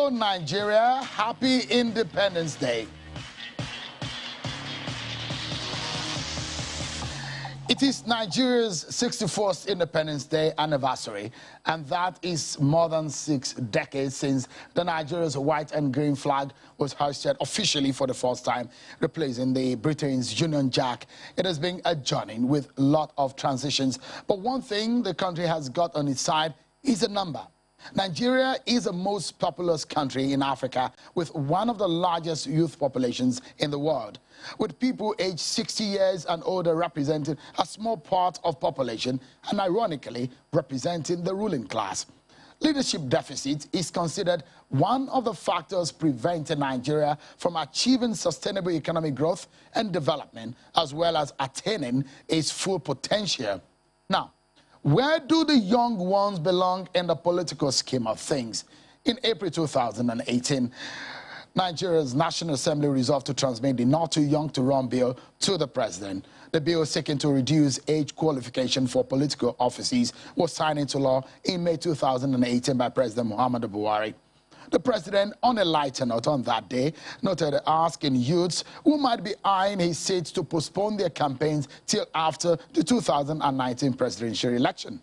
Hello, Nigeria. Happy Independence Day. It is Nigeria's 64th Independence Day anniversary, and that is more than 6 decades since the Nigeria's white and green flag was hoisted officially for the first time, replacing the Britain's Union Jack. It has been a journey with a lot of transitions, but one thing the country has got on its side is a number. Nigeria is the most populous country in Africa, with one of the largest youth populations in the world, with people aged 60 years and older representing a small part of population and ironically representing the ruling class. Leadership deficit is considered one of the factors preventing Nigeria from achieving sustainable economic growth and development, as well as attaining its full potential. Now, where do the young ones belong in the political scheme of things? In April 2018, Nigeria's National Assembly resolved to transmit the Not Too Young to Run bill to the president. The bill seeking to reduce age qualification for political offices was signed into law in May 2018 by President Muhammadu Buhari. The president, on a lighter note on that day, noted asking youths who might be eyeing his seats to postpone their campaigns till after the 2019 presidential election.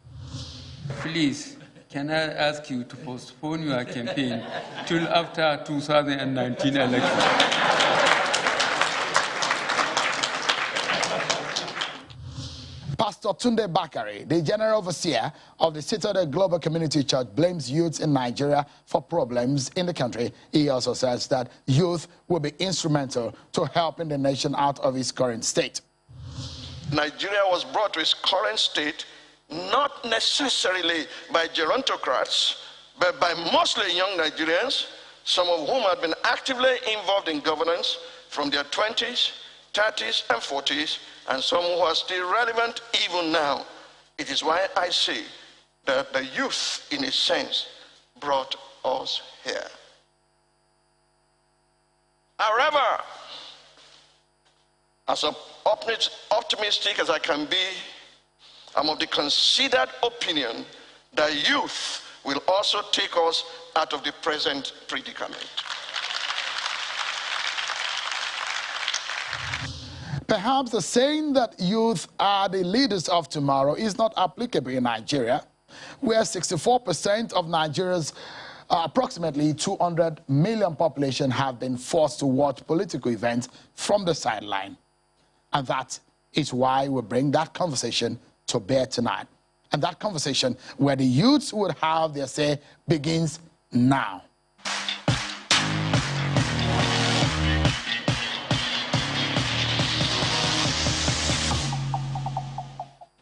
Please, can I ask you to postpone your campaign till after 2019 election? Pastor Tunde Bakari, the General Overseer of the Citadel Global Community Church, blames youths in Nigeria for problems in the country. He also says that youth will be instrumental to helping the nation out of its current state. Nigeria was brought to its current state not necessarily by gerontocrats, but by mostly young Nigerians, some of whom had been actively involved in governance from their 20s, 30s, and 40s, and some who are still relevant even now. It is why I say that the youth, in a sense, brought us here. However, as optimistic as I can be, I'm of the considered opinion that youth will also take us out of the present predicament. Perhaps the saying that youth are the leaders of tomorrow is not applicable in Nigeria, where 64% of Nigeria's approximately 200 million population have been forced to watch political events from the sideline. And that is why we bring that conversation to bear tonight. And that conversation where the youths would have their say begins now.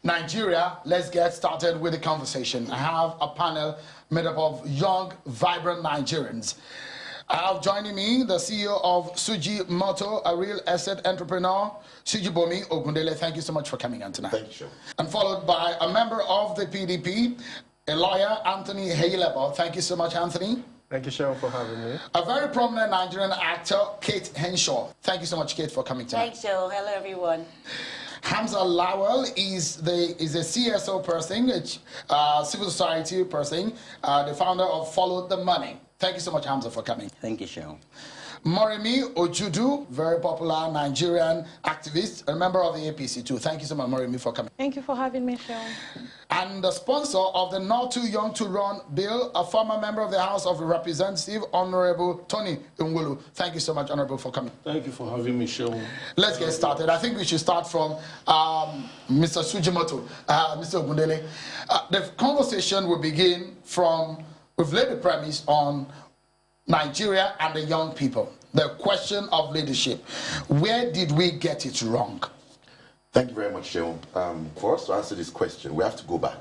Nigeria, let's get started with the conversation. I have a panel made up of young, vibrant Nigerians. I have joining me the CEO of Suji Moto, a real estate entrepreneur, Sujibomi Ogundele. Thank you so much for coming on tonight. Thank you, Sean. And followed by a member of the PDP, a lawyer, Anthony Heilebo. Thank you so much, Anthony. Thank you, Sean, for having me. A very prominent Nigerian actor, Kate Henshaw. Thank you so much, Kate, for coming tonight. Thanks, Joe. Hello, everyone. Hamza Lawal is a CSO person, a civil society person, the founder of Follow the Money. Thank you so much, Hamza, for coming. Thank you, Sean. Moremi Ojudu, very popular Nigerian activist, a member of the APC too. Thank you so much, Moremi, for coming. Thank you for having me, Sean. And the sponsor of the Not Too Young to Run bill, a former member of the House of Representatives, Honorable Tony Nwulu. Thank you so much, Honorable, for coming. Thank you for having me, Sean. Let's get started. I think we should start from Mr. Sujimoto, Mr. Ogundele. The conversation will begin from, we've laid the premise on Nigeria and the young people. The question of leadership. Where did we get it wrong? Thank you very much, Sean. For us to answer this question, we have to go back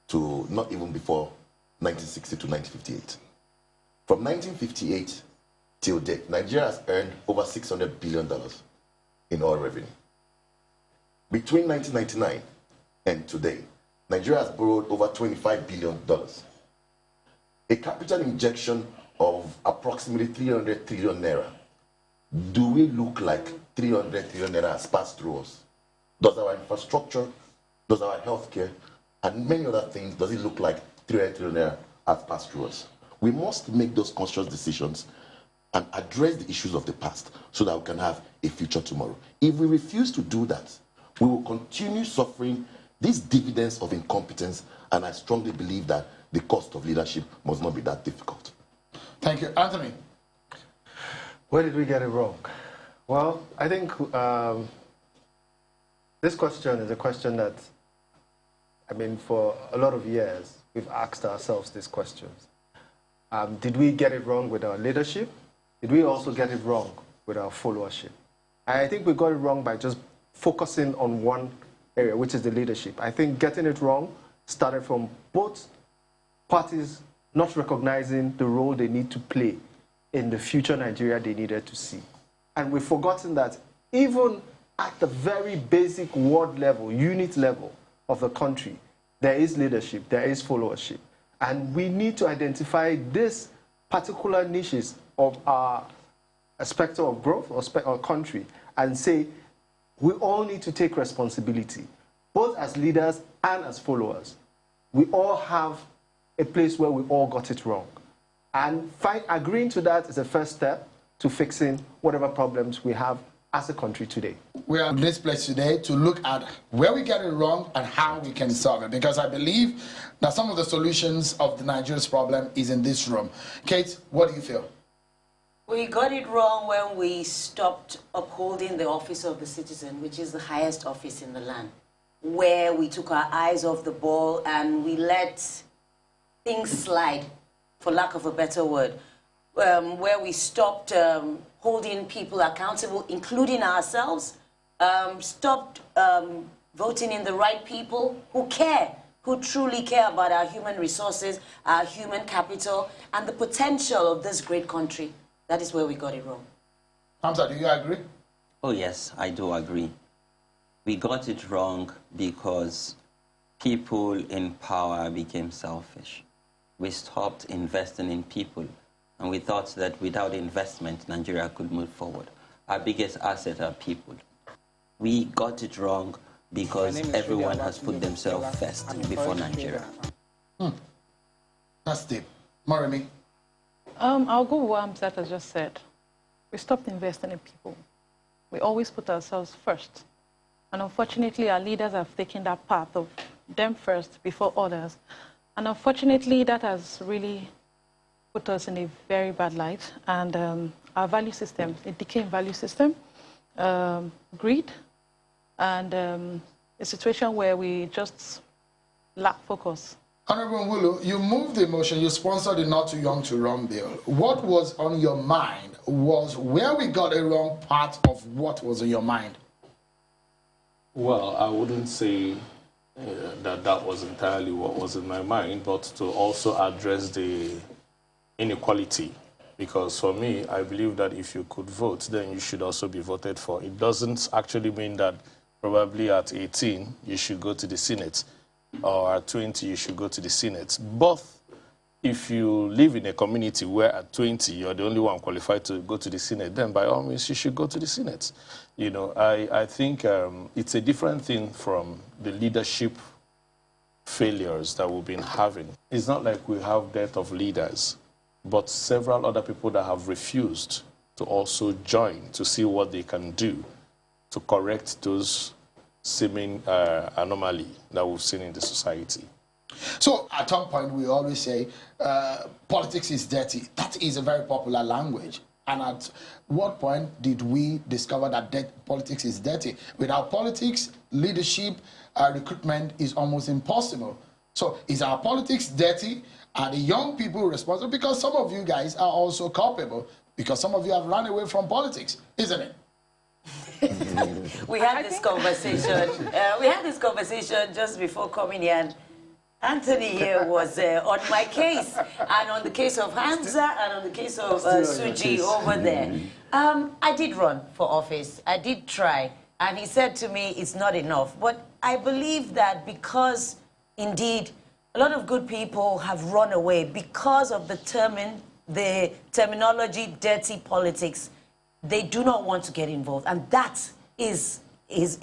to not even before 1960 to 1958. From 1958 till date, Nigeria has earned over $600 billion in oil revenue. Between 1999 and today, Nigeria has borrowed over $25 billion. A capital injection of approximately 300 trillion naira. Do we look like 300 trillion naira has passed through us? Does our infrastructure, does our healthcare, and many other things, does it look like 300 trillion naira has passed through us? We must make those conscious decisions and address the issues of the past so that we can have a future tomorrow. If we refuse to do that, we will continue suffering these dividends of incompetence, and I strongly believe that the cost of leadership must not be that difficult. Thank you. Anthony? Where did we get it wrong? Well, I think this question is a question that, I mean, for a lot of years, we've asked ourselves these questions. Did we get it wrong with our leadership? Did we also get it wrong with our followership? I think we got it wrong by just focusing on one area, which is the leadership. I think getting it wrong started from both parties not recognizing the role they need to play in the future Nigeria they needed to see. And we've forgotten that even at the very basic ward level, unit level of the country, there is leadership, there is followership. And we need to identify these particular niches of our specter of growth or country and say, we all need to take responsibility, both as leaders and as followers. We all have a place where we all got it wrong. And agreeing to that is a first step to fixing whatever problems we have as a country today. We are in this place today to look at where we get it wrong and how we can solve it, because I believe that some of the solutions of the Nigeria's problem is in this room. Kate, what do you feel? We got it wrong when we stopped upholding the office of the citizen, which is the highest office in the land, where we took our eyes off the ball and we let things slide, for lack of a better word, where we stopped holding people accountable, including ourselves, stopped voting in the right people who care, who truly care about our human resources, our human capital, and the potential of this great country. That is where we got it wrong. Hamza, do you agree? Oh, yes, I do agree. We got it wrong because people in power became selfish. We stopped investing in people, and we thought that without investment, Nigeria could move forward. Our biggest asset are people. We got it wrong because everyone has put themselves first before Nigeria. That's deep. Moremi? I'll go with what Hamzat has just said. We stopped investing in people. We always put ourselves first. And unfortunately, our leaders have taken that path of them first before others. And unfortunately, that has really put us in a very bad light. And our value system, it became value system, greed, and a situation where we just lack focus. Honorable Nwulu, you moved the motion, you sponsored the Not Too Young to Run bill. What was on your mind? Was where we got it wrong part of what was on your mind? Well, I wouldn't say that was entirely what was in my mind, but to also address the inequality. Because for me, I believe that if you could vote, then you should also be voted for. It doesn't actually mean that probably at 18, you should go to the Senate, or at 20, you should go to the Senate. Both, if you live in a community where at 20, you're the only one qualified to go to the Senate, then by all means, you should go to the Senate. You know, I think it's a different thing from the leadership failures that we've been having. It's not like we have dearth of leaders, but several other people that have refused to also join to see what they can do to correct those seeming anomaly that we've seen in the society. So at some point we always say politics is dirty. That is a very popular language. And at what point did we discover that politics is dirty? Without politics, leadership, recruitment is almost impossible. So is our politics dirty? Are the young people responsible? Because some of you guys are also culpable, because some of you have run away from politics, isn't it? We had this conversation. We had this conversation just before coming here, and Anthony here was on my case, and on the case of Hamza, and on the case of Suji over there. I did run for office. I did try, and he said to me, "It's not enough." But I believe that because, indeed, a lot of good people have run away because of the terminology "dirty politics." They do not want to get involved, and that is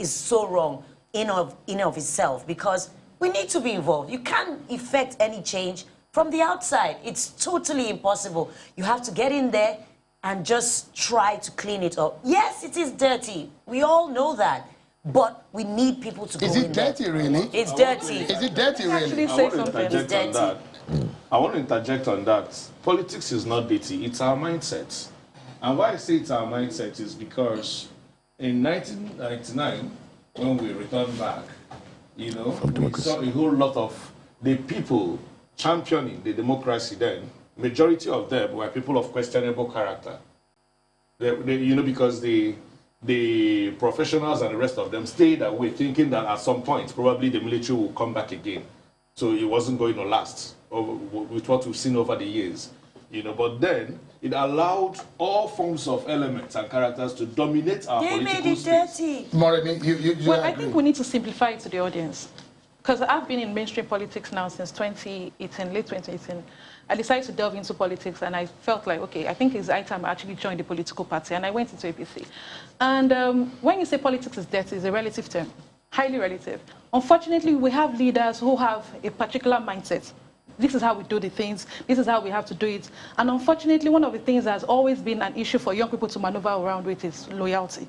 so wrong in of itself, because we need to be involved. You can't effect any change from the outside. It's totally impossible. You have to get in there and just try to clean it up. Yes, it is dirty. We all know that. But we need people to go in there. Is it dirty, really? It's dirty. Is it dirty, Actually really? say something. It's dirty. I want to interject on that. Politics is not dirty, it's our mindset. And why I say it's our mindset is because in 1999, when we returned back, we saw a whole lot of the people championing the democracy then. Majority of them were people of questionable character. Because the professionals and the rest of them stayed away, thinking that at some point, probably the military will come back again. So it wasn't going to last, with what we've seen over the years. But then it allowed all forms of elements and characters to dominate our political space. They made it dirty. Maureen, you Well, agree? I think we need to simplify it to the audience. Because I've been in mainstream politics now since 2018, late 2018. I decided to delve into politics, and I felt like, okay, I think it's high time I actually joined the political party, and I went into APC. And when you say politics is dirty, it's a relative term, highly relative. Unfortunately, we have leaders who have a particular mindset. This is how we do the things. This is how we have to do it. And unfortunately, one of the things that has always been an issue for young people to maneuver around with is loyalty.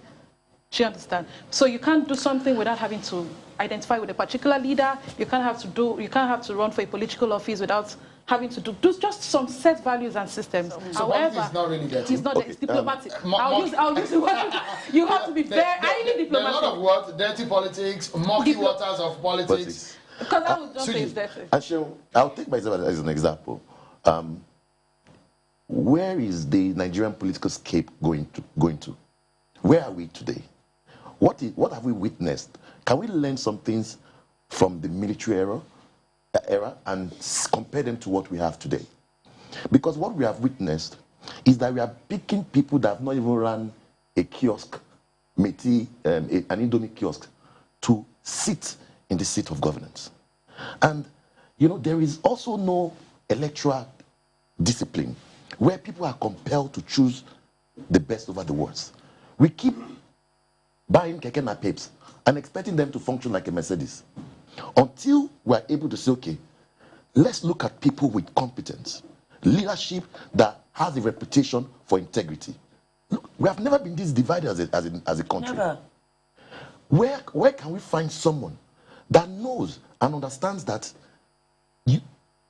Do you understand? So you can't do something without having to identify with a particular leader. You can't have to run for a political office without having to do just some set values and systems. So however, it's not really dirty. it's not it's diplomatic. I'll use the word. You have to be very highly diplomatic. There are a lot of words, dirty politics, murky waters of politics. Because I would just say it's dirty. Actually, I'll take myself as an example. Where is the Nigerian political scape going to? Where are we today? What have we witnessed? Can we learn some things from the military era and compare them to what we have today? Because what we have witnessed is that we are picking people that have not even run a kiosk, an Indomie kiosk, to sit in the seat of governance. And, there is also no electoral discipline where people are compelled to choose the best over the worst. We keep buying keke napepes and expecting them to function like a Mercedes until we're able to say, okay, let's look at people with competence, leadership that has a reputation for integrity. Look, we have never been this divided as a country. Never. Where can we find someone that knows and understands that the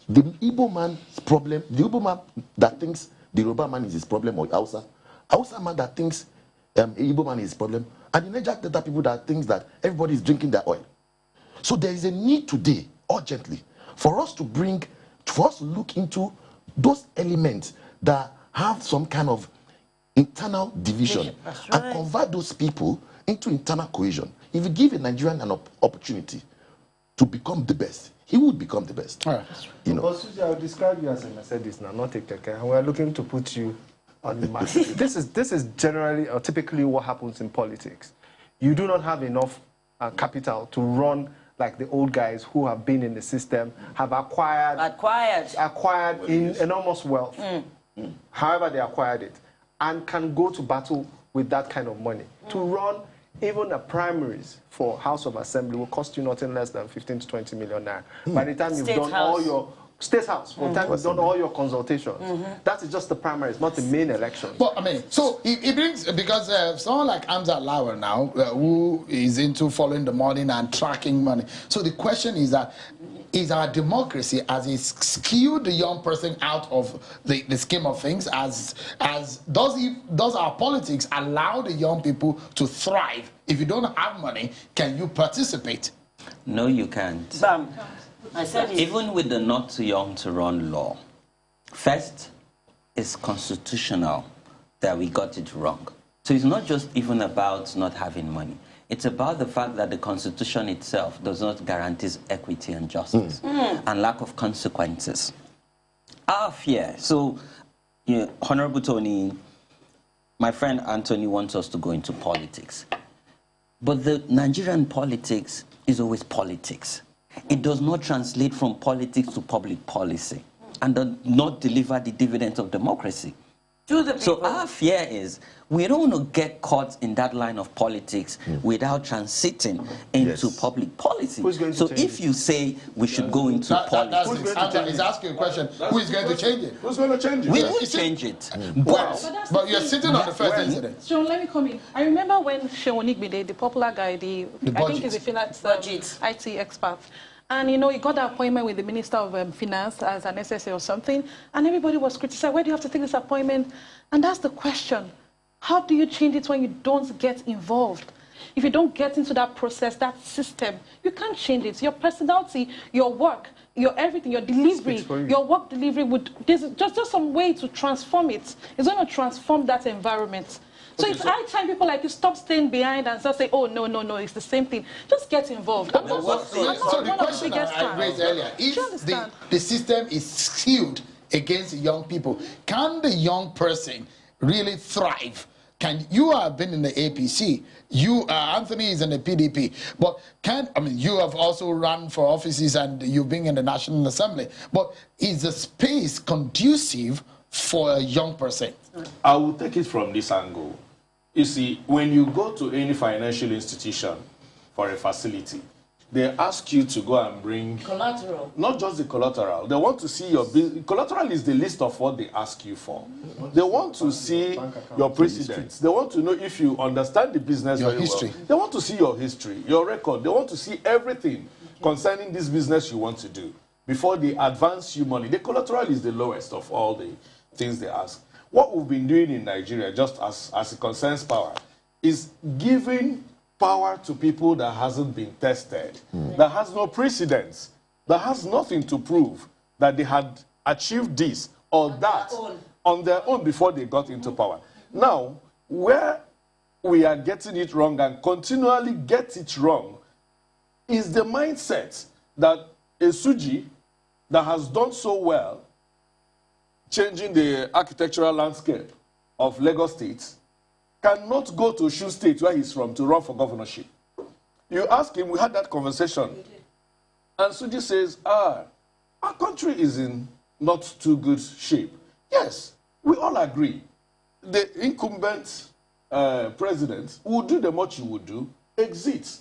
Igbo man's problem, the Igbo man that thinks the Yoruba man is his problem, or Hausa man that thinks Igbo man is his problem, and the Niger Delta people that thinks that everybody is drinking their oil. So there is a need today, urgently, for us to look into those elements that have some kind of internal division and convert those people into internal cohesion. If you give a Nigerian an opportunity to become the best, he would become the best. Right. But Susie, I would describe you as a Mercedes now, not a keke. And we're looking to put you on the market. This is generally or typically what happens in politics. You do not have enough capital to run like the old guys who have been in the system, have acquired in enormous wealth, however they acquired it, and can go to battle with that kind of money. To run even the primaries for House of Assembly will cost you nothing less than 15 to 20 million naira. By the time you've done all your State House, by the time you've done all your consultations, that is just the primaries, not the main election. But so it brings, because someone like Hamza Lawal now, who is into following the money and tracking money. So the question is that, is our democracy, as it skewed the young person out of the scheme of things, does our politics allow the young people to thrive? If you don't have money, can you participate? No, you can't. Bam. I said it. Even with the not too young to run law, first, it's constitutional that we got it wrong. So it's not just even about not having money. It's about the fact that the Constitution itself does not guarantee equity and justice and lack of consequences. Our fear. So, Honorable Tony, my friend Anthony wants us to go into politics. But the Nigerian politics is always politics. It does not translate from politics to public policy and does not deliver the dividends of democracy. To the people. So our fear is we don't want to get caught in that line of politics without transiting into public policy. So if you say we should go into politics... He's asking a question. Who is going to change it? Who's going to change it? We will change it. But you're sitting on the first incident. Sean, let me come in. I remember when Sean Igbide, the popular guy, I think he's a finance IT expert, and you know, he got an appointment with the Minister of Finance as an SSA or something, and everybody was criticizing, why do you have to take this appointment? And that's the question. How do you change it when you don't get involved? If you don't get into that process, that system, you can't change it. Your personality, your work, your everything, your delivery, your work delivery, there's just some way to transform it. It's going to transform that environment. So it's high time people like you stop staying behind and start saying, oh, no, it's the same thing. Just get involved. So the question I raised earlier, if the system is skewed against young people, can the young person really thrive? You have been in the APC, Anthony is in the PDP, but you have also run for offices and you've been in the National Assembly, but is the space conducive for a young person? I will take it from this angle. You see, when you go to any financial institution for a facility, they ask you to go and bring... Collateral. Not just the collateral. They want to see your... Collateral is the list of what they ask you for. They want to see your precedents. They want to know if you understand the business very well. They want to see your history, your record. They want to see everything concerning this business you want to do before they advance you money. The collateral is the lowest of all the things they ask. What we've been doing in Nigeria, just as it concerns power, is giving power to people that hasn't been tested, that has no precedence, that has nothing to prove that they had achieved this or that on their own before they got into power. Now, where we are getting it wrong and continually get it wrong is the mindset that a Suji that has done so well changing the architectural landscape of Lagos State cannot go to Osun State, where he's from, to run for governorship. You ask him, we had that conversation, and Suji says, our country is in not too good shape. Yes, we all agree. The incumbent president will do the much you would do, exit.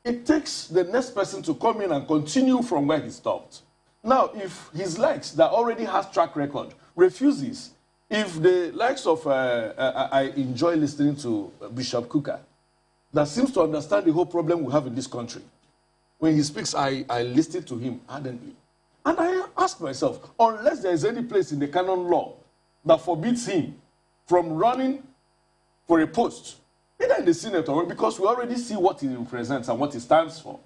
It takes the next person to come in and continue from where he stopped. Now, if his likes that already has track record refuses, if the likes of, I enjoy listening to Bishop Kuka, that seems to understand the whole problem we have in this country. When he speaks, I listen to him ardently. And I ask myself, unless there is any place in the canon law that forbids him from running for a post, either in the Senate or because we already see what he represents and what he stands for.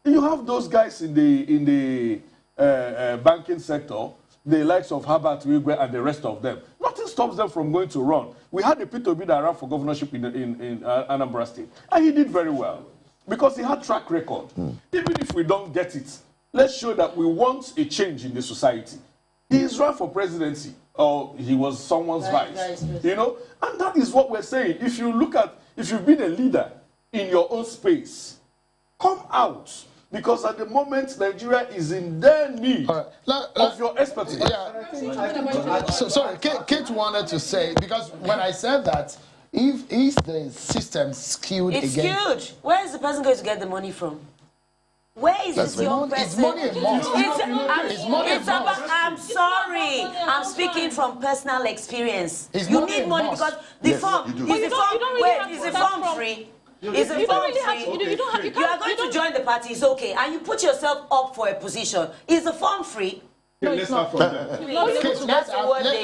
You have those guys in the banking sector, the likes of Herbert Wigwe and the rest of them. Nothing stops them from going to run. We had a Peter Obi that ran for governorship in Anambra State, and he did very well because he had track record. Even if we don't get it, let's show that we want a change in the society. He is run for presidency, or he was someone's vice, you know? And that is what we're saying. If you look at, if you've been a leader in your own space, come out. Because at the moment, Nigeria is in their need of your expertise. Sorry, Kate wanted to say, because when I said that, if the system skewed it's skewed. Where is the person going to get the money from? Where is this young person? It's money and I'm sorry. I'm speaking from personal experience. You need money because the form. Is the form free? Is the form free? You are going to join the party, it's okay, and you put yourself up for a position. Is the form free? No, it's not from that.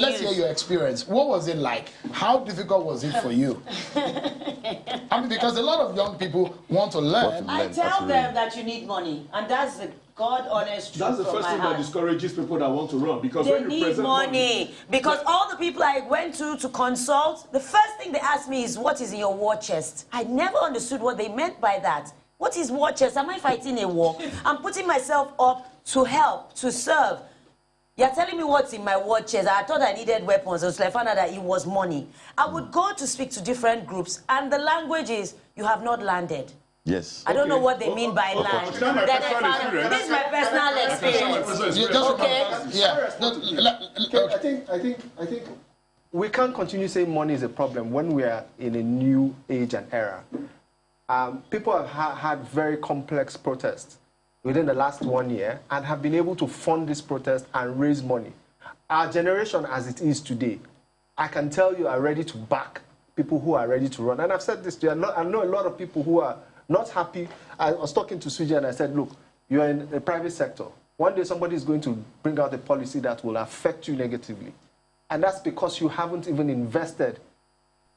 Let's hear your experience. What was it like? How difficult was it for you? I mean, because a lot of young people want to learn. I tell them that you need money, and that's the God-honest truth. That's the first thing that discourages people that want to run, because they when you need present money. Because all the people I went to consult, the first thing they asked me is, what is in your war chest? I never understood what they meant by that. What is war chest? Am I fighting a war? I'm putting myself up to help, to serve. You're telling me what's in my war chest. I thought I needed weapons. I found out that it was money. I would go to speak to different groups, and the language is, you have not landed. Yes. I don't know what they mean by land. This is my personal experience. Okay? Yeah. I think we can't continue saying money is a problem when we are in a new age and era. People have had very complex protests within the last 1 year and have been able to fund this protest and raise money. Our generation, as it is today, I can tell you, are ready to back people who are ready to run. And I've said this to you. I know a lot of people who are not happy. I was talking to Suji and I said, look, you're in the private sector. One day somebody is going to bring out a policy that will affect you negatively. And that's because you haven't even invested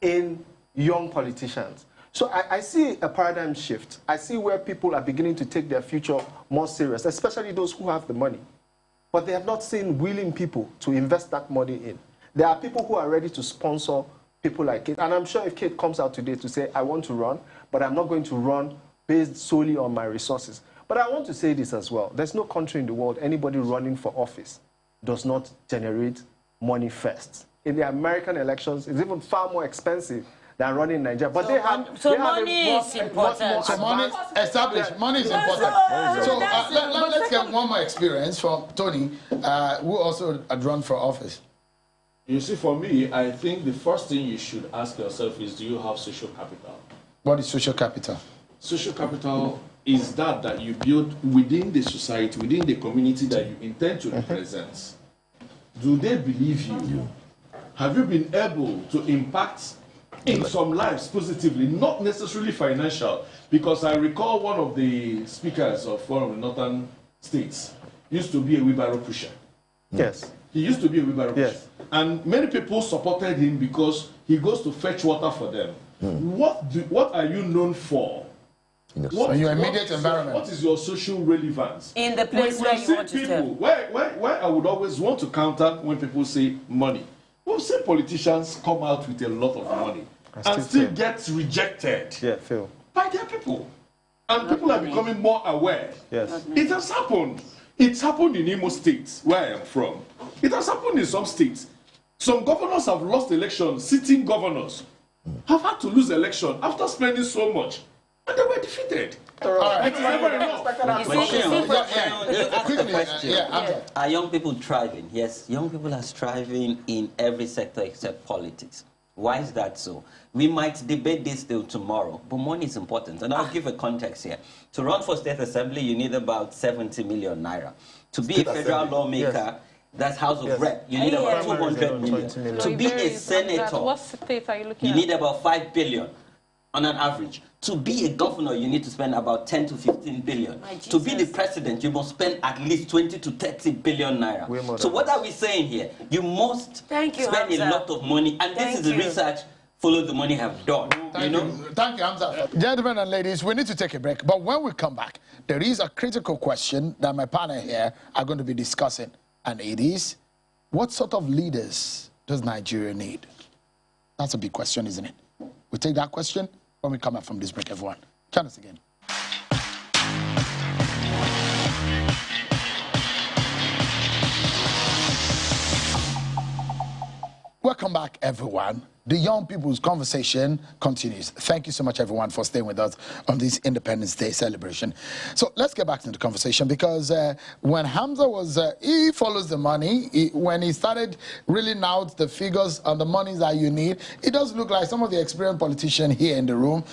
in young politicians. So I see a paradigm shift. I see where people are beginning to take their future more serious, especially those who have the money. But they have not seen willing people to invest that money in. There are people who are ready to sponsor people like Kate. And I'm sure if Kate comes out today to say, I want to run, but I'm not going to run based solely on my resources. But I want to say this as well. There's no country in the world, anybody running for office does not generate money first. In the American elections, it's even far more expensive than running in Nigeria. But money is important. So money established. Money is important. So let's get one more experience from Tony, who also had run for office. You see, for me, I think the first thing you should ask yourself is, do you have social capital? What is social capital? Social capital is that you build within the society, within the community that you intend to represent. Do they believe you? Have you been able to impact in some lives positively, not necessarily financial? Because I recall one of the speakers of one of the northern states used to be a wheelbarrow pusher. Yes. He used to be a wheelbarrow pusher. And many people supported him because he goes to fetch water for them. What are you known for? Yes. In your immediate environment. What is your social relevance? In the place where you want to serve. Where I would always want to counter when people say money. We've seen politicians come out with a lot of money and still get rejected by their people. And people are becoming more aware. Yes. It has happened. It's happened in Imo State, where I am from. It has happened in some states. Some governors have lost elections, sitting governors have had to lose election after spending so much. And they were defeated. Are young people thriving? Yes, young people are thriving in every sector except politics. Why is that so? We might debate this till tomorrow, but money is important. And I'll give a context here. To run for state assembly, you need about 70 million naira. To be a federal lawmaker, that's House of Rep, you need about 200 million. To be a senator, what state are you looking you need about 5 billion on an average. To be a governor, you need to spend about 10 to 15 billion. To be the president, you must spend at least 20 to 30 billion naira. So what are we saying here? You must spend a lot of money, and this is the research Follow the Money have done. Thank you, Hamza. Gentlemen and ladies, we need to take a break, but when we come back, there is a critical question that my panel here are going to be discussing, and it is, what sort of leaders does Nigeria need? That's a big question, isn't it? We'll take that question when we come back from this break, everyone. Join us again. Welcome back, everyone. The young people's conversation continues. Thank you so much, everyone, for staying with us on this Independence Day celebration. So let's get back to the conversation, because when Hamza was, he follows the money. When he started reeling out the figures on the monies that you need, it does look like some of the experienced politicians here in the room,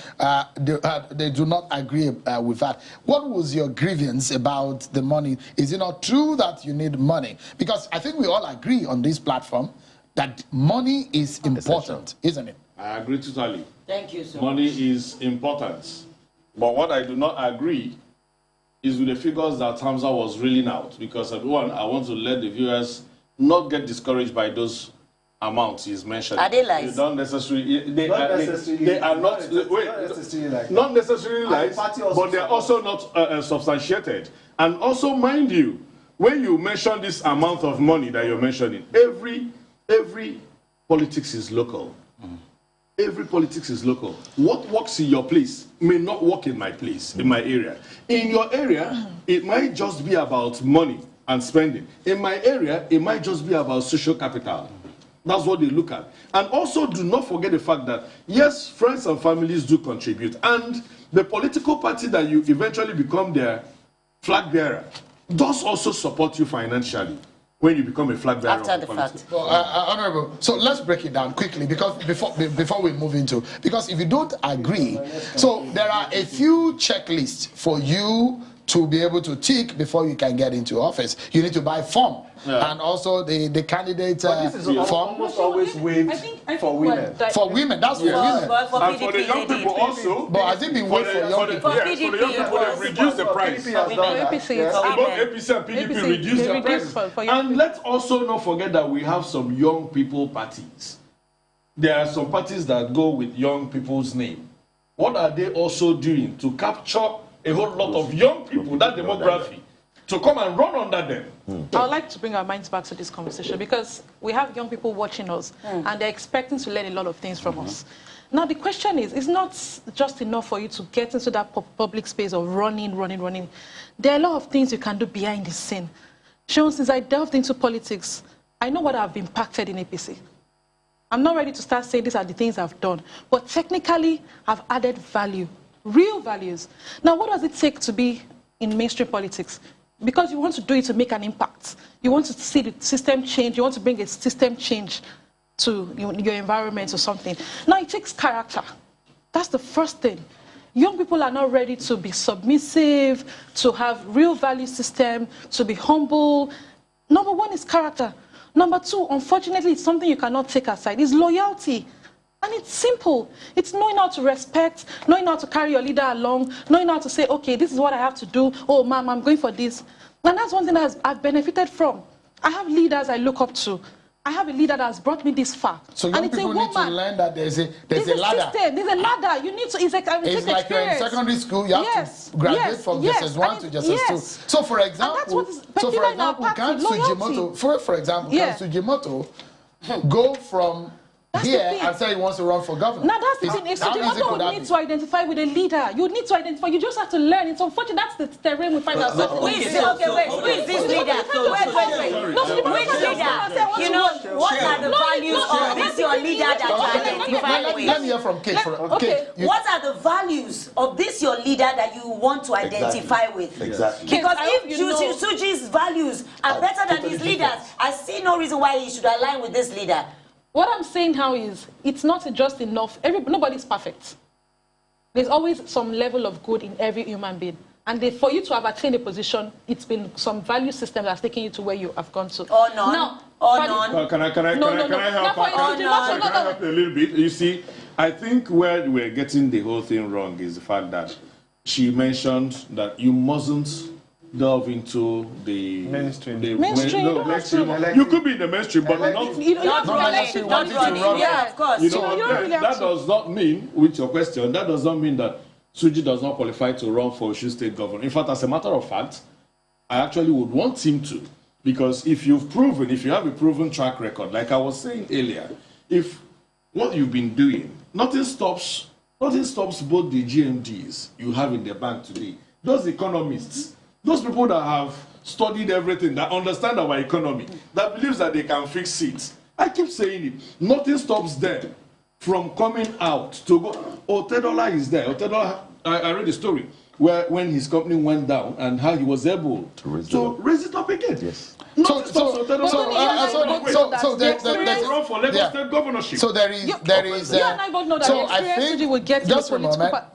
they do not agree with that. What was your grievance about the money? Is it not true that you need money? Because I think we all agree on this platform that money is important, isn't it? I agree totally. Thank you, sir. Money is important. But what I do not agree is with the figures that Hamza was reeling out. Because, everyone, I want to let the viewers not get discouraged by those amounts he's mentioned. Are they lies? They don't necessarily... They are not... Not necessarily lies, but they are also not substantiated. And also, mind you, when you mention this amount of money that you're mentioning, every politics is local. Every politics is local. What works in your place may not work in my place, in my area. In your area, it might just be about money and spending. In my area, it might just be about social capital. That's what they look at. And also, do not forget the fact that, yes, friends and families do contribute. And the political party that you eventually become their flag bearer does also support you financially. when you become a flag bearer. After the fact. Well, Honorable, so let's break it down quickly because before we move into, because if you don't agree, so there are a few checklists for you to be able to tick before you can get into office. You need to buy form. And also the candidate this is form. almost always waived for women. For women, that's for women. But for And PDP, for the young they did. people also, But has it been waived for young people? For yes, for the young PDP, people, they've reduced the price. PDP has done that. APC, Yes. it's Both APC and PDP APC, reduced they their reduced prices. for young And let's also not forget that we have some young people parties. There are some parties that go with young people's name. What are they also doing to capture a whole lot of young people, that demography, to come and run under them? I would like to bring our minds back to this conversation because we have young people watching us and they're expecting to learn a lot of things from us. Now, the question is, it's not just enough for you to get into that public space of running. There are a lot of things you can do behind the scene. Sean, since I delved into politics, I know what I've impacted in APC. I'm not ready to start saying these are the things I've done, but technically, I've added value, real values. Now, what does it take to be in mainstream politics? Because you want to do it to make an impact. You want to see the system change. You want to bring a system change to your environment or something. Now, it takes character. That's the first thing. Young people are not ready to be submissive, to have real value system, to be humble. Number one is character. Number two, unfortunately, it's something you cannot take aside, is loyalty. And it's simple. It's knowing how to respect, knowing how to carry your leader along, knowing how to say, okay, this is what I have to do. Oh, ma'am, I'm going for this. And that's one thing that I've benefited from. I have leaders I look up to. I have a leader that has brought me this far. So young people need to learn that there's a ladder. System. There's a ladder. You need to. It's like you're in secondary school. You have to graduate from JSS1 to JSS2. So for example, can Sujimoto, for example, can Sujimoto go from here and say he wants to run for governor? Now that's the thing. Sujimoto would need to identify with a leader. You need to identify. You just have to learn. It's unfortunate. That's the terrain we find ourselves in. Who is this leader? Wait. Which leader? You know, what are the values of this your leader that you identify with? Let me hear from Kate. What are the values of this your leader that you want to identify with? Exactly. Because if Suji's values are better than his leaders, I see no reason why he should align with this leader. What I'm saying now is, it's not just enough. Nobody's perfect. There's always some level of good in every human being. And for you to have attained a position, it's been some value system that's taken you to where you have gone to. Or none. Now, Can I help a little bit? You see, I think where we're getting the whole thing wrong is the fact that she mentioned that you mustn't delve into the mainstream. You could be in the mainstream, but not running. Yeah, of course. That does not mean, with your question, that does not mean that Suji does not qualify to run for Osun State governor. In fact, as a matter of fact, I actually would want him to, because if you have a proven track record, like I was saying earlier, if what you've been doing, nothing stops both the GMDs you have in the bank today, those economists, those people that have studied everything, that understand our economy, that believes that they can fix it. I keep saying it. Nothing stops them from coming out to go. Otedola is there. Otedola, I read the story where when his company went down and how he was able to raise it up again. Yes. So there is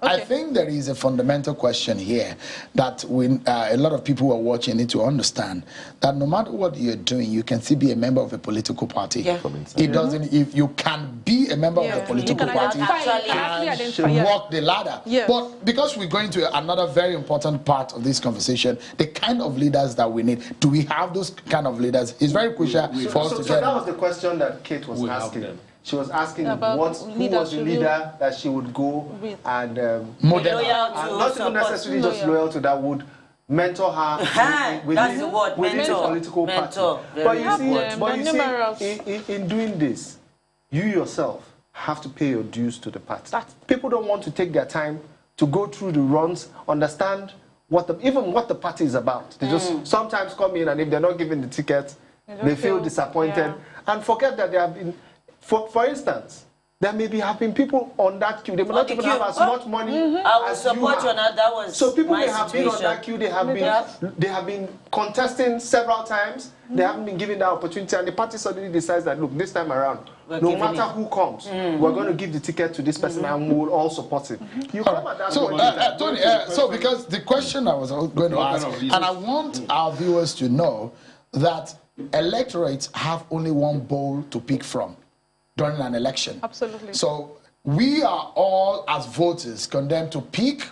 I think there is a fundamental question here that a lot of people who are watching need to understand that no matter what you're doing, you can still be a member of a political party. Yeah. It doesn't. If you can be a member of a political party and walk the ladder, but because we're going to another very important part of this conversation, the kind of leaders that we need. Do we have those kind of leaders? It's very crucial for us to get. So that was the question that Kate was asking. She was asking who was the leader that she would go and model, and not even necessarily just loyal to, that would mentor her within the political party. But you see, in doing this, you yourself have to pay your dues to the party. People don't want to take their time to go through the runs, understand even what the party is about. They just sometimes come in, and if they're not given the ticket, they feel disappointed and forget that they have been. For instance, there may be have been people on that queue. They may not even have as much money I will as you support you on have. that. That was So people my may have been on that queue. They have been contesting several times. They haven't been given that opportunity, and the party suddenly decides that, look, this time around, no matter who comes, we're going to give the ticket to this person, and we'll all support him. You come at that point. Tony, so because the question I was going to ask, and I want our viewers to know that electorates have only one bowl to pick from during an election. Absolutely. So we are all, as voters, condemned to pick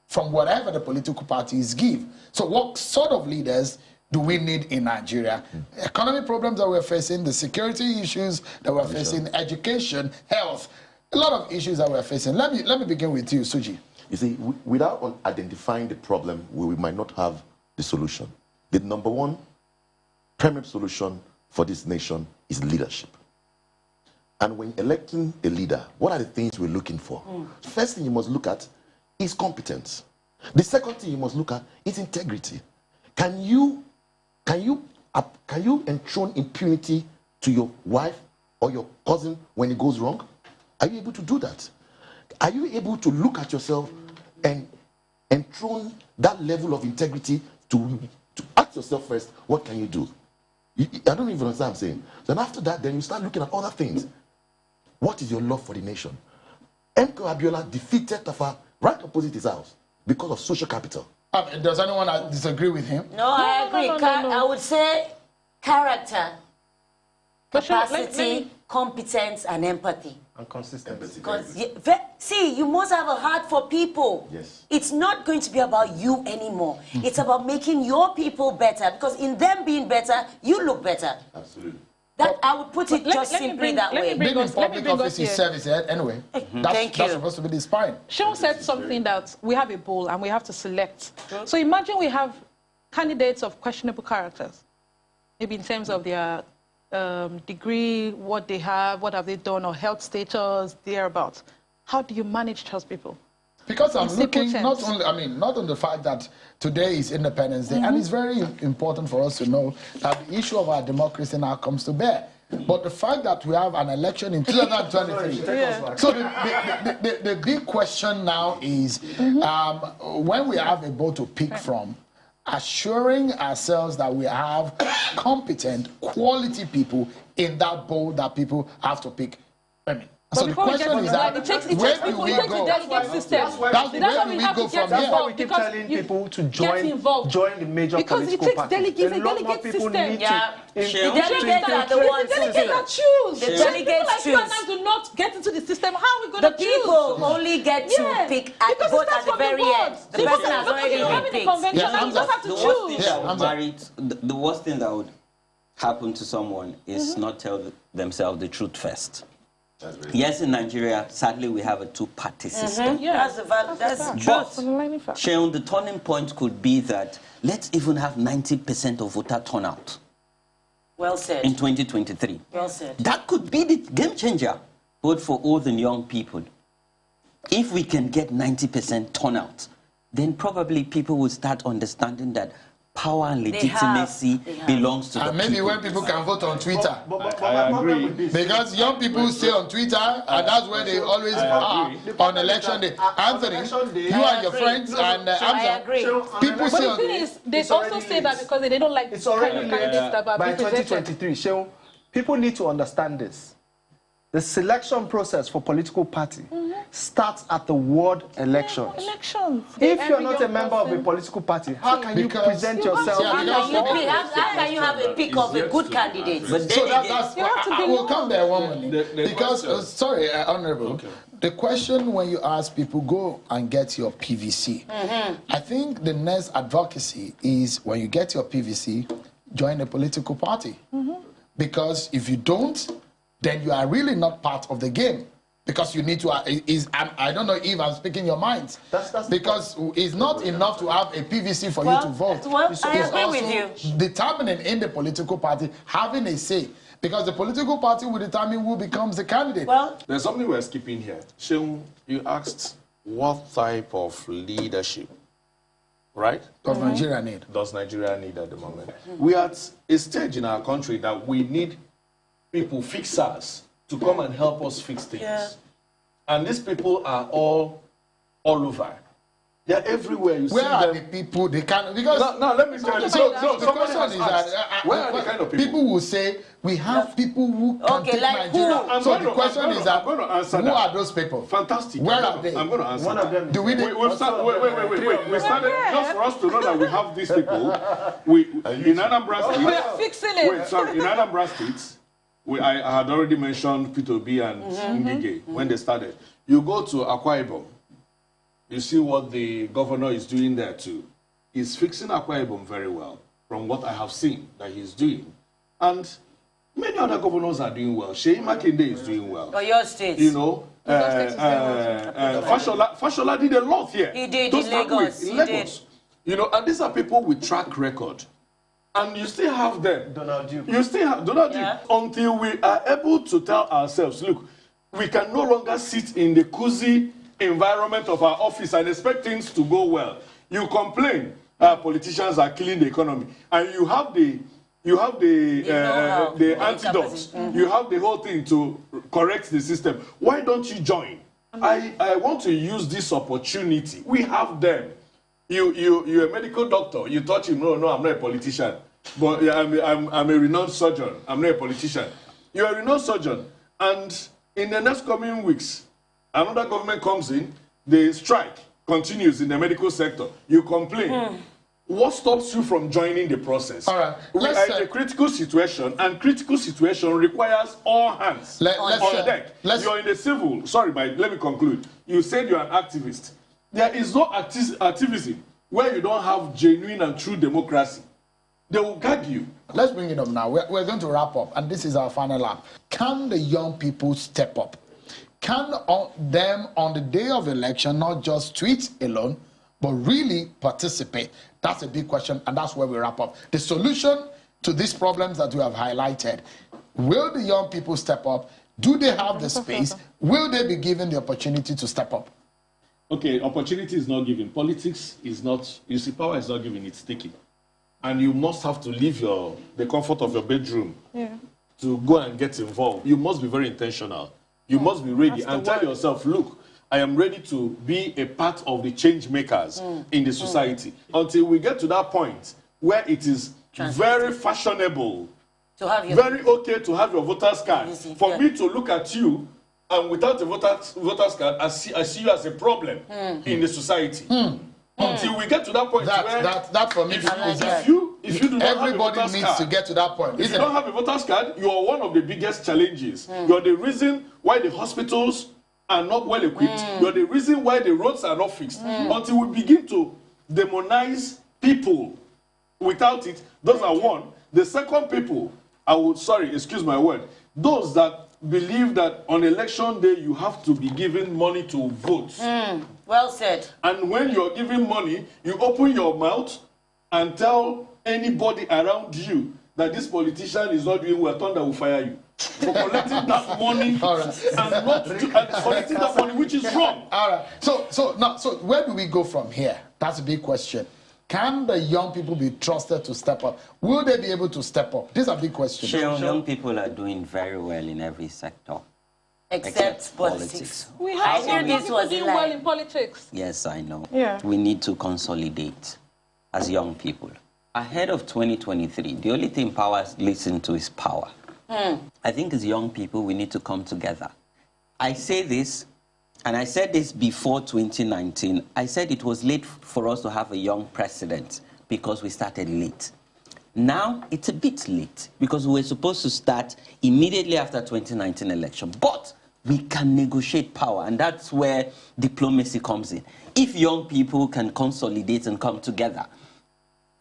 from whatever the political parties give. So what sort of leaders do we need in Nigeria? Economic problems that we're facing, the security issues that we're facing, education, health, a lot of issues that we're facing. Let me begin with you, Suji. You see, without identifying the problem, we might not have the solution. The number one primary solution for this nation is leadership. And when electing a leader, what are the things we're looking for? First thing you must look at is competence. The second thing you must look at is integrity. Can you enthrone impunity to your wife or your cousin when it goes wrong? Are you able to do that? Are you able to look at yourself and enthrone that level of integrity to ask yourself first, what can you do? I don't even understand what I'm saying. Then after that, then you start looking at other things. What is your love for the nation? MK Abiola defeated Tafa right opposite his house because of social capital. Does anyone disagree with him? No, I agree. I would say character, capacity, competence, and empathy. And consistency. See, you must have a heart for people. Yes. It's not going to be about you anymore. It's about making your people better, because in them being better, you look better. Absolutely. That I would put it just simply that way. Being in public office is service, anyway. That's supposed to be the spine. Sean said something that we have a bowl and we have to select. So imagine we have candidates of questionable characters, maybe in terms of their degree, what they have, what have they done, or health status, thereabouts. How do you manage those people? Because I'm looking not on the fact that today is Independence Day, and it's very important for us to know that the issue of our democracy now comes to bear. But the fact that we have an election in 2023, so the big question now is, when we have a bowl to pick from, assuring ourselves that we have competent, quality people in that bowl that people have to pick. So the question is that where do we go? That's where we go from here. That's why we keep telling people to join the major political parties. Because it takes delegates system. The delegates are the ones who choose. The delegates choose. Like do not get into the system. How are we going to choose? The people only get to pick vote at the very end. The person has already been picked. You just have to choose. The worst thing that would happen to someone is not tell themselves the truth first. Yes, in Nigeria, sadly, we have a two-party system. That's true. But, Sheon, the turning point could be that let's even have 90% of voter turnout. Well said. In 2023. Well said. That could be the game changer, both for old and young people. If we can get 90% turnout, then probably people will start understanding that power and legitimacy belongs to the maybe people. when people can vote on Twitter. I agree. Because young people stay on Twitter, and that's where they always are on election day. Anthony, you and your friends, and Hamza, people But stay the on thing is, they also say that because they don't like it's already candidates that are by being presented. 2023. Sheon, people need to understand this. The selection process for political party starts at the ward elections. If you're not a member of a political party, how can you present yourself? How can you have a pick of a good candidate? So we'll come there one minute. Because, sorry, Honorable, the question when you ask people, go and get your PVC. I think the next advocacy is when you get your PVC, join a political party. Because if you don't, then you are really not part of the game. Because you need to, I don't know if I'm speaking your mind. Because it's not enough to have a PVC for you to vote. I agree with you. Determining in the political party, having a say. Because the political party will determine who becomes the candidate. Well, there's something we're skipping here. Sheon, you asked what type of leadership, right? Does Nigeria need? Does Nigeria need at the moment? We are at a stage in our country that we need people fixers to come and help us fix things. Yeah. And these people are all over. They're everywhere. You Where see are them. the people? They can't, because Now let me tell you. the question is that where are the kind of people? People will say we have people who can Okay, take like Nigeria. who? So the question is that I'm going to answer who that. are those people? Fantastic. Where are they? I'm going to answer One of that. them. Do we? Wait. We started just for us to know that we have these people. In Anambra State. We are fixing it. Wait, sorry. In Anambra State, I had already mentioned P2B and Ngige when they started. You go to Akwa Ibom, you see what the governor is doing there too. He's fixing Akwa Ibom very well, from what I have seen that he's doing. And many other governors are doing well. Sheyi Makinde is doing well. Or your state. You know, Fashola did a lot here. He did To in start Lagos. with, in He Lagos. did. You know, and these are people with track record. And you still have them. Donald Duke. You still have Donald Yeah. Duke. Until we are able to tell ourselves, look, we can no longer sit in the cozy environment of our office and expect things to go well. You complain, politicians are killing the economy, and you have the antidote. You have the whole thing to correct the system. Why don't you join? I want to use this opportunity. We have them. You're a medical doctor. You touch him. No, I'm not a politician. But I'm a renowned surgeon. I'm not a politician. You're a renowned surgeon. And in the next coming weeks, another government comes in, the strike continues in the medical sector. You complain. What stops you from joining the process? All right. We are in a critical situation, and critical situation requires all hands on deck. You're in the civil. Sorry, let me conclude. You said you're an activist. There is no activism where you don't have genuine and true democracy. They will gag you. Let's bring it up now. We're going to wrap up, and this is our final lap. Can the young people step up? Can them on the day of election not just tweet alone, but really participate? That's a big question, and that's where we wrap up. The solution to these problems that we have highlighted, will the young people step up? Do they have the space? Will they be given the opportunity to step up? Okay, opportunity is not given. Politics is not, you see, power is not given, it's taken. And you must have to leave the comfort of your bedroom to go and get involved. You must be very intentional. You must be ready and tell yourself, look, I am ready to be a part of the change makers in the society. Until we get to that point where it is very fashionable, very okay to have your voter's card. For me to look at you and without a voter's card, I see you as a problem in the society. Until we get to that point where that for me if you do not everybody have a needs voter's to card, get to that point. if you don't have a voter's card, you are one of the biggest challenges. You're the reason why the hospitals are not well equipped. You're the reason why the roads are not fixed. Until we begin to demonize people without it, those are one. The second people, excuse my word, those that believe that on election day you have to be given money to vote. Well said. And when you're giving money, you open your mouth and tell anybody around you that this politician is not doing well, thunder will fire you. For collecting that money and collecting that money, which is wrong. All right. So where do we go from here? That's a big question. Can the young people be trusted to step up? Will they be able to step up? These are big questions. Young people are doing very well in every sector. Except politics. We have some young people doing well lie. in politics. Yes, I know. Yeah. We need to consolidate as young people. Ahead of 2023, the only thing power listen to is power. I think as young people, we need to come together. I say this, and I said this before 2019. I said it was late for us to have a young president because we started late. Now, it's a bit late because we were supposed to start immediately after 2019 election. But we can negotiate power, and that's where diplomacy comes in. If young people can consolidate and come together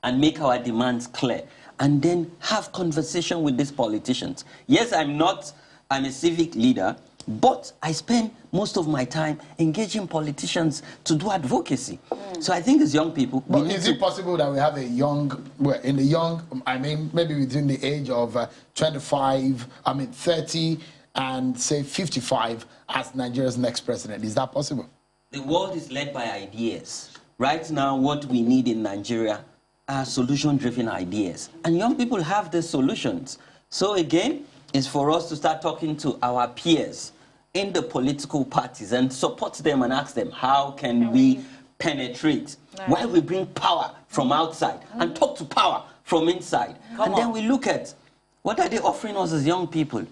and make our demands clear, and then have conversation with these politicians. Yes, I'm a civic leader, but I spend most of my time engaging politicians to do advocacy. So I think as young people... But is it possible that we have a young, maybe within the age of 30 and say 55 as Nigeria's next president? Is that possible? The world is led by ideas. Right now, what we need in Nigeria are solution-driven ideas. And young people have the solutions. So again, is for us to start talking to our peers in the political parties and support them and ask them, how can we penetrate? Why we bring power from outside and talk to power from inside? And then we look at what are they offering us as young people?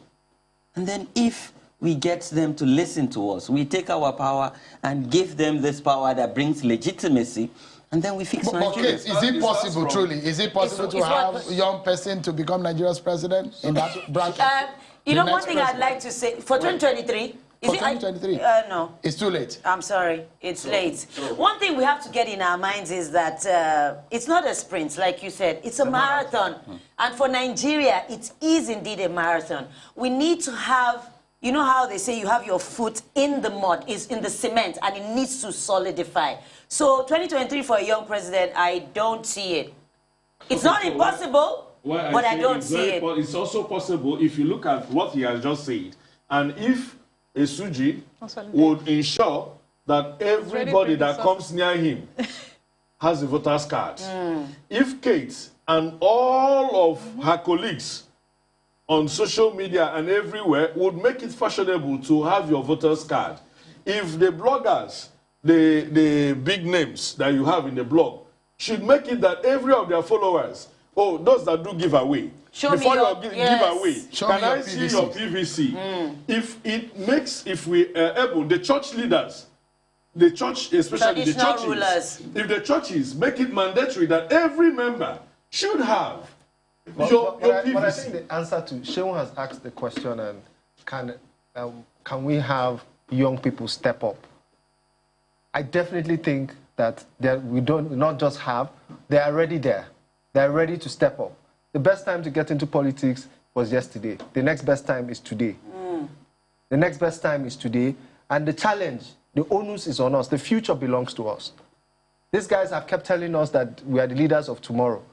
And then if we get them to listen to us, we take our power and give them this power that brings legitimacy, and then we fix Nigeria. Is it possible, truly? Is it possible to have a young person to become Nigeria's president in that bracket? You know, one thing I'd like to say, for 2023, for 2023? No. It's too late. I'm sorry. It's late. One thing we have to get in our minds is that it's not a sprint, like you said. It's a marathon. And for Nigeria, it is indeed a marathon. We need to have, you know how they say you have your foot in the mud, is in the cement, and it needs to solidify. So 2023 for a young president, I don't see it. It's not impossible, but I don't see it. It's also possible if you look at what he has just said, and if Esuji would ensure that everybody that comes near him has a voter's card. If Kate and all of her colleagues on social media and everywhere would make it fashionable to have your voter's card, if the bloggers, the big names that you have in the blog, should make it that every of their followers, those that do giveaway, before you give away, can I see your PVC? If we are able, the church leaders, the church, especially the churches, rulers, if the churches make it mandatory that every member should have your PVC. But I think the answer to Shehu has asked the question, and can we have young people step up? I definitely think that we don't not just have, they are already there. They are ready to step up. The best time to get into politics was yesterday. The next best time is today. The next best time is today. And the challenge, the onus is on us. The future belongs to us. These guys have kept telling us that we are the leaders of tomorrow.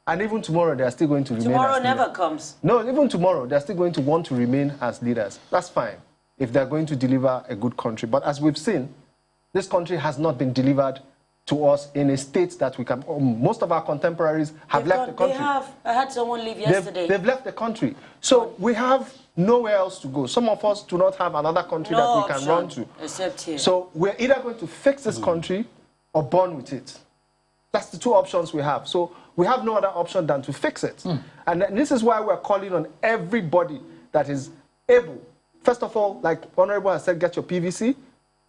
And even tomorrow, they are still going to remain tomorrow as leaders. Never comes. No, even tomorrow, they're still going to want to remain as leaders. That's fine, if they're going to deliver a good country. But as we've seen, this country has not been delivered to us in a state that we can... most of our contemporaries have left the country. They have. I had someone leave yesterday. They've left the country. So we have nowhere else to go. Some of us do not have another country that we can run to. Except here. So we're either going to fix this country or burn with it. That's the two options we have. So we have no other option than to fix it. And this is why we're calling on everybody that is able. First of all, like Honorable has said, get your PVC,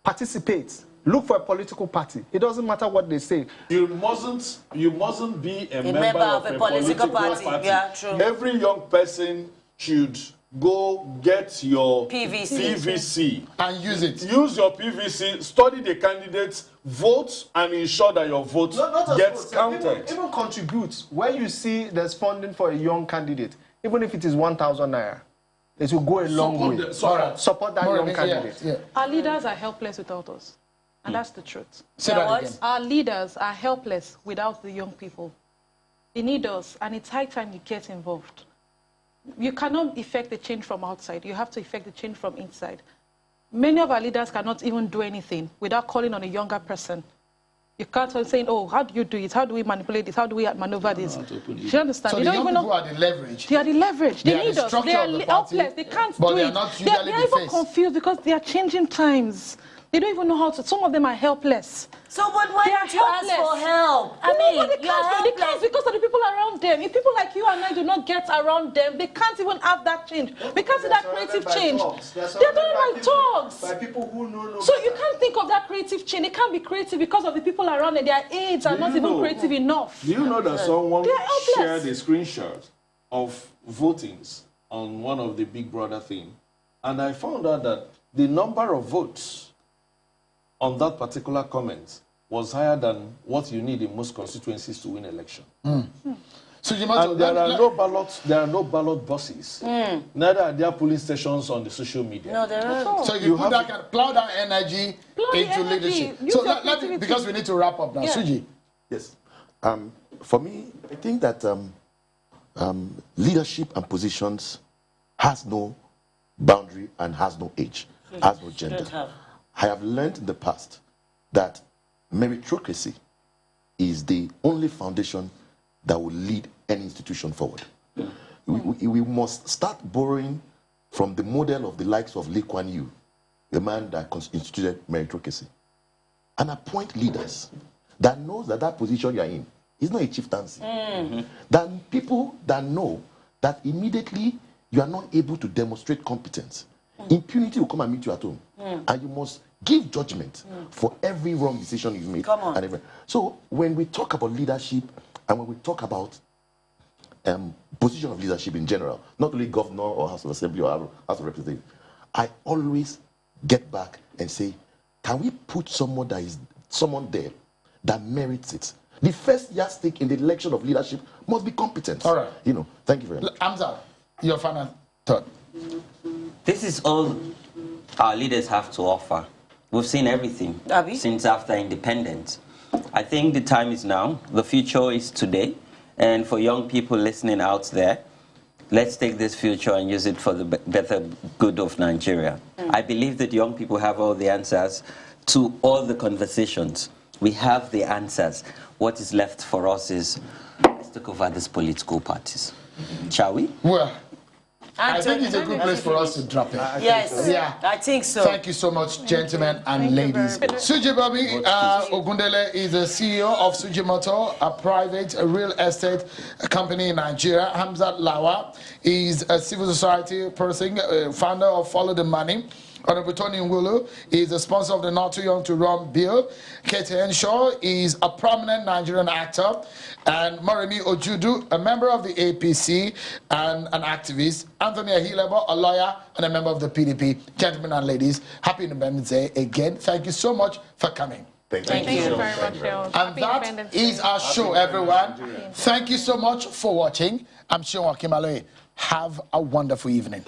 participate. Look for a political party. It doesn't matter what they say. You mustn't be a member of a political party. Yeah, true. Every young person should go get your PVC and use it. Use your PVC, study the candidates, vote, and ensure that your vote gets counted. Even contribute. When you see there's funding for a young candidate, even if it is 1,000 naira, it will go a long way. Support that young candidate. Yeah. Our leaders are helpless without us. And that's the truth. Say that again. Our leaders are helpless without the young people. They need us, and it's high time you get involved. You cannot effect the change from outside. You have to effect the change from inside. Many of our leaders cannot even do anything without calling on a younger person. You can't start saying, how do you do it? How do we manipulate this? How do we maneuver this? Do you understand? So they the don't young even people are the leverage. They are the leverage. They need us. They are helpless. They can't do it. But they are not usually They're even confused because they are changing times. They don't even know how to. Some of them are helpless. So, but why don't you ask for help? I mean, they can't because of the people around them. If people like you and I do not get around them, they can't even have that change. We can't see that creative change. They're done by talks. By people who know. So you can't think of that creative change. It can't be creative because of the people around them. Their aides are not even creative enough. Do you know that someone shared a screenshot of votings on one of the Big Brother thing, and I found out that the number of votes on that particular comment was higher than what you need in most constituencies to win election. So you and there are no ballot buses. Neither are there polling stations on the social media. No, there are. So you plow that energy into leadership. So because we need to wrap up now. Yeah. Suji. Yes. For me, I think that leadership and positions has no boundary and has no age, has no gender. I have learned in the past that meritocracy is the only foundation that will lead any institution forward. We must start borrowing from the model of the likes of Lee Kuan Yew, the man that instituted meritocracy, and appoint leaders that knows that that position you're in is not a chieftaincy. Then people that know that immediately you are not able to demonstrate competence, impunity will come and meet you at home. And you must give judgment for every wrong decision you've made. Come on. So when we talk about leadership and when we talk about position of leadership in general, not only governor or House of Assembly or House of Representatives, I always get back and say, can we put someone there that merits it? The first yardstick in the election of leadership must be competence. All right. Thank you very much. Hamza, your final thought. This is all our leaders have to offer. We've seen everything since after independence. I think the time is now. The future is today. And for young people listening out there, let's take this future and use it for the better good of Nigeria. I believe that young people have all the answers to all the conversations. We have the answers. What is left for us is, let's take over these political parties. Shall we? Well, I think it's a good place for us to drop it. Yes, Yeah. I think so. Thank you so much, gentlemen and ladies. Suji Bobby Ogundele is the CEO of Suji Motor, a private real estate company in Nigeria. Hamzat Lawa is a civil society person, founder of Follow the Money. Honorable Tony Nwulu is the sponsor of the Not Too Young to Run bill. Kate Henshaw is a prominent Nigerian actor. And Moremi Ojudu, a member of the APC and an activist. Anthony Ahilebo, a lawyer and a member of the PDP. Gentlemen and ladies, happy Independence Day again. Thank you so much for coming. Thank you very much, Sean. And that is our show, everyone. Thank you so much for watching. I'm Sean Akimaloe. Have a wonderful evening.